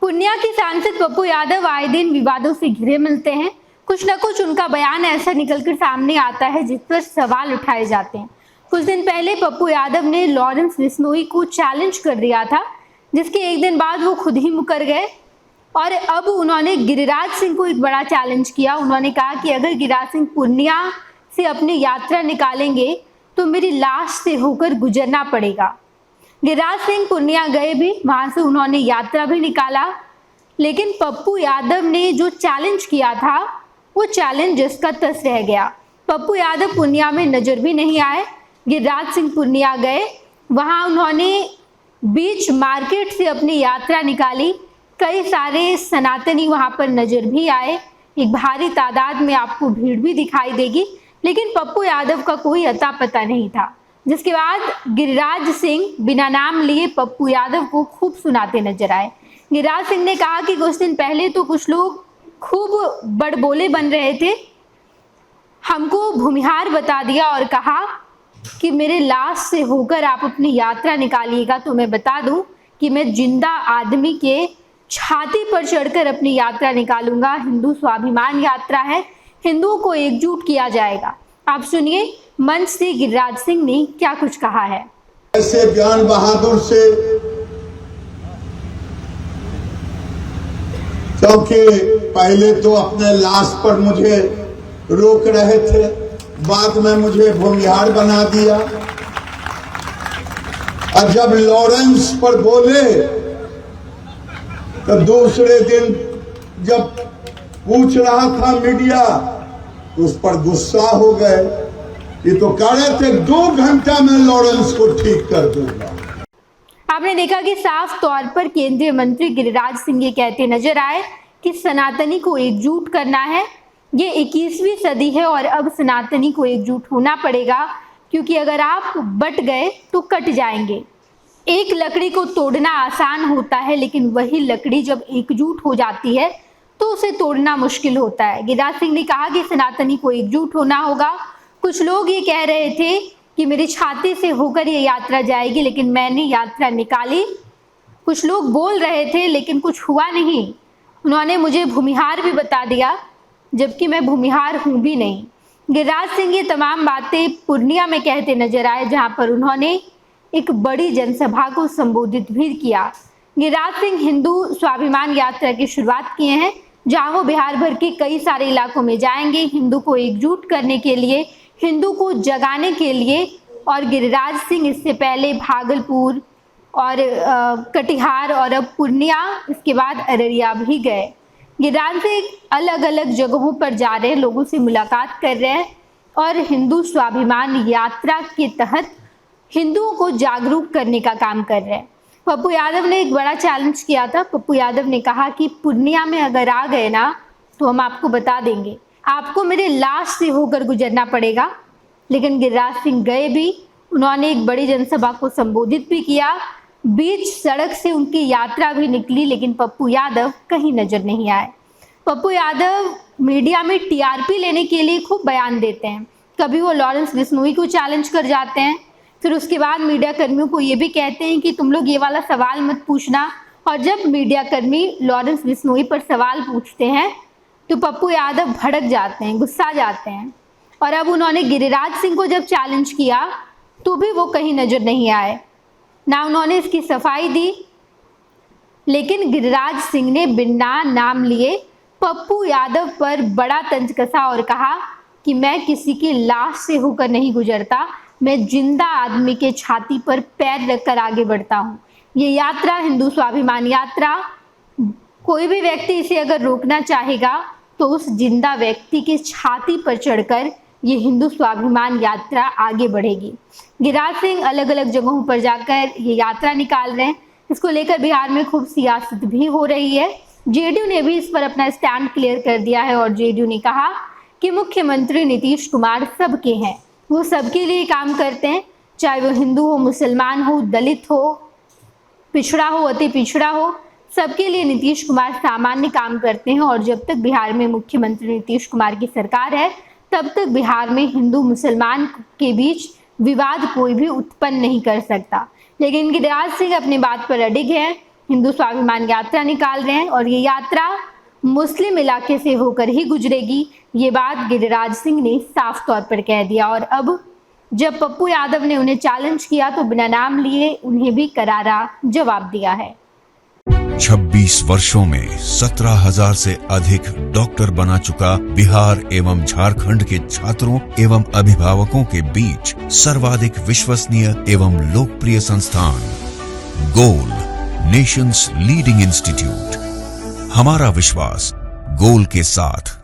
पूर्णिया की सांसद पप्पू यादव आए दिन विवादों से घिरे मिलते हैं। कुछ न कुछ उनका बयान ऐसा निकलकर सामने आता है जिस पर सवाल उठाए जाते हैं। कुछ दिन पहले पप्पू यादव ने लॉरेंस बिश्नोई को चैलेंज कर दिया था, जिसके एक दिन बाद वो खुद ही मुकर गए और अब उन्होंने गिरिराज सिंह को एक बड़ा चैलेंज किया। उन्होंने कहा कि अगर गिरिराज सिंह पूर्णिया से अपनी यात्रा निकालेंगे तो मेरी लाश से होकर गुजरना पड़ेगा। गिरिराज सिंह पूर्णिया गए भी, वहां से उन्होंने यात्रा भी निकाला, लेकिन पप्पू यादव ने जो चैलेंज किया था वो चैलेंज जिसका तस रह गया। पप्पू यादव पूर्णिया में नजर भी नहीं आए। गिरिराज सिंह पूर्णिया गए, वहां उन्होंने बीच मार्केट से अपनी यात्रा निकाली। कई सारे सनातनी वहां पर नजर भी आए, एक भारी तादाद में आपको भीड़ भी दिखाई देगी, लेकिन पप्पू यादव का कोई अता पता नहीं था। जिसके बाद गिरिराज सिंह बिना नाम लिए पप्पू यादव को खूब सुनाते नजर आए। गिरिराज सिंह ने कहा कि कुछ दिन पहले तो कुछ लोग खूब बड़बोले बन रहे थे, हमको भूमिहार बता दिया और कहा कि मेरे लाश से होकर आप अपनी यात्रा निकालिएगा। तो मैं बता दूं कि मैं जिंदा आदमी के छाती पर चढ़कर अपनी यात्रा निकालूंगा। हिंदू स्वाभिमान यात्रा है, हिंदुओं को एकजुट किया जाएगा। आप सुनिए मंच से गिरिराज सिंह ने क्या कुछ कहा है। ऐसे ज्ञान बहादुर से, क्योंकि पहले तो अपने लाश पर मुझे रोक रहे थे, बाद में मुझे भूमिहार बना दिया, और जब लॉरेंस पर बोले तो दूसरे दिन जब पूछ रहा था मीडिया, उस पर गुस्सा हो गए। ये तो कह रहे थे 2 घंटा में लॉरेंस को ठीक कर दूंगा। आपने देखा कि साफ तौर पर केंद्रीय मंत्री गिरिराज सिंह ये कहते नजर आए कि सनातनी को एकजुट करना है। ये 21वीं सदी है और अब सनातनी को एकजुट होना पड़ेगा, क्योंकि अगर आप बट गए तो कट जाएंगे। एक लकड़ी को तोड़ना आसान होता है, लेकिन वही लकड़ी जब एकजुट हो जाती है तो उसे तोड़ना मुश्किल होता है। गिरिराज सिंह ने कहा कि सनातनी को एकजुट होना होगा। कुछ लोग ये कह रहे थे कि मेरी छाती से होकर ये यात्रा जाएगी, लेकिन मैंने यात्रा निकाली। कुछ लोग बोल रहे थे लेकिन कुछ हुआ नहीं। उन्होंने मुझे भूमिहार भी बता दिया, जबकि मैं भूमिहार हूं भी नहीं। गिरिराज सिंह ये तमाम बातें पूर्णिया में कहते नजर आए, जहां पर उन्होंने एक बड़ी जनसभा को संबोधित भी किया। गिरिराज सिंह हिंदू स्वाभिमान यात्रा की शुरुआत किए हैं, जहां वो बिहार भर के कई सारे इलाकों में जाएंगे, हिंदू को एकजुट करने के लिए, हिंदू को जगाने के लिए। और गिरिराज सिंह इससे पहले भागलपुर और कटिहार और अब पूर्णिया, इसके बाद अररिया भी गए। गिरिराज सिंह अलग अलग जगहों पर जा रहे हैं, लोगों से मुलाकात कर रहे हैं और हिंदू स्वाभिमान यात्रा के तहत हिंदुओं को जागरूक करने का काम कर रहे हैं। पप्पू यादव ने एक बड़ा चैलेंज किया था। पप्पू यादव ने कहा कि पूर्णिया में अगर आ गए ना तो हम आपको बता देंगे, आपको मेरे लाश से होकर गुजरना पड़ेगा। लेकिन गिरिराज सिंह गए भी, उन्होंने एक बड़ी जनसभा को संबोधित भी किया, बीच सड़क से उनकी यात्रा भी निकली, लेकिन पप्पू यादव कहीं नजर नहीं आए। पप्पू यादव मीडिया में टीआरपी लेने के लिए खूब बयान देते हैं। कभी वो लॉरेंस बिश्नोई को चैलेंज कर जाते हैं, फिर उसके बाद मीडिया कर्मियों को ये भी कहते हैं कि तुम लोग ये वाला सवाल मत पूछना। और जब मीडिया कर्मी लॉरेंस बिश्नोई पर सवाल पूछते हैं तो पप्पू यादव भड़क जाते हैं, गुस्सा जाते हैं। और अब उन्होंने गिरिराज सिंह को जब चैलेंज किया तो भी वो कहीं नजर नहीं आए, ना उन्होंने इसकी सफाई दी। लेकिन गिरिराज सिंह ने बिना नाम लिए पप्पू यादव पर बड़ा तंज कसा और कहा कि मैं किसी की लाश से होकर नहीं गुजरता, मैं जिंदा आदमी के छाती पर पैर रखकर आगे बढ़ता हूँ। ये यात्रा हिंदू स्वाभिमान यात्रा, कोई भी व्यक्ति इसे अगर रोकना चाहेगा तो उस जिंदा व्यक्ति के छाती पर चढ़कर ये हिंदू स्वाभिमान यात्रा आगे बढ़ेगी। गिरिराज सिंह अलग अलग जगहों पर जाकर ये यात्रा निकाल रहे हैं। इसको लेकर बिहार में खूब सियासत भी हो रही है। जेडीयू ने भी इस पर अपना स्टैंड क्लियर कर दिया है और जेडीयू ने कहा कि मुख्यमंत्री नीतीश कुमार सबके हैं, वो सबके लिए काम करते हैं, चाहे वो हिंदू हो, मुसलमान हो, दलित हो, पिछड़ा हो, अति पिछड़ा हो, सबके लिए नीतीश कुमार सामान्य काम करते हैं। और जब तक बिहार में मुख्यमंत्री नीतीश कुमार की सरकार है, तब तक बिहार में हिंदू मुसलमान के बीच विवाद कोई भी उत्पन्न नहीं कर सकता। लेकिन गिरिराज सिंह अपनी बात पर अडिग हैं। हिंदू स्वाभिमान यात्रा निकाल रहे हैं और ये यात्रा मुस्लिम इलाके से होकर ही गुजरेगी। ये बात गिरिराज सिंह ने साफ तौर पर कह दिया। और अब जब पप्पू यादव ने उन्हें चैलेंज किया तो बिना नाम लिए उन्हें भी करारा जवाब दिया है। 26 वर्षों में 17,000 से अधिक डॉक्टर बना चुका बिहार एवं झारखंड के छात्रों एवं अभिभावकों के बीच सर्वाधिक विश्वसनीय एवं लोकप्रिय संस्थान गोल, नेशंस लीडिंग इंस्टीट्यूट। हमारा विश्वास गोल के साथ।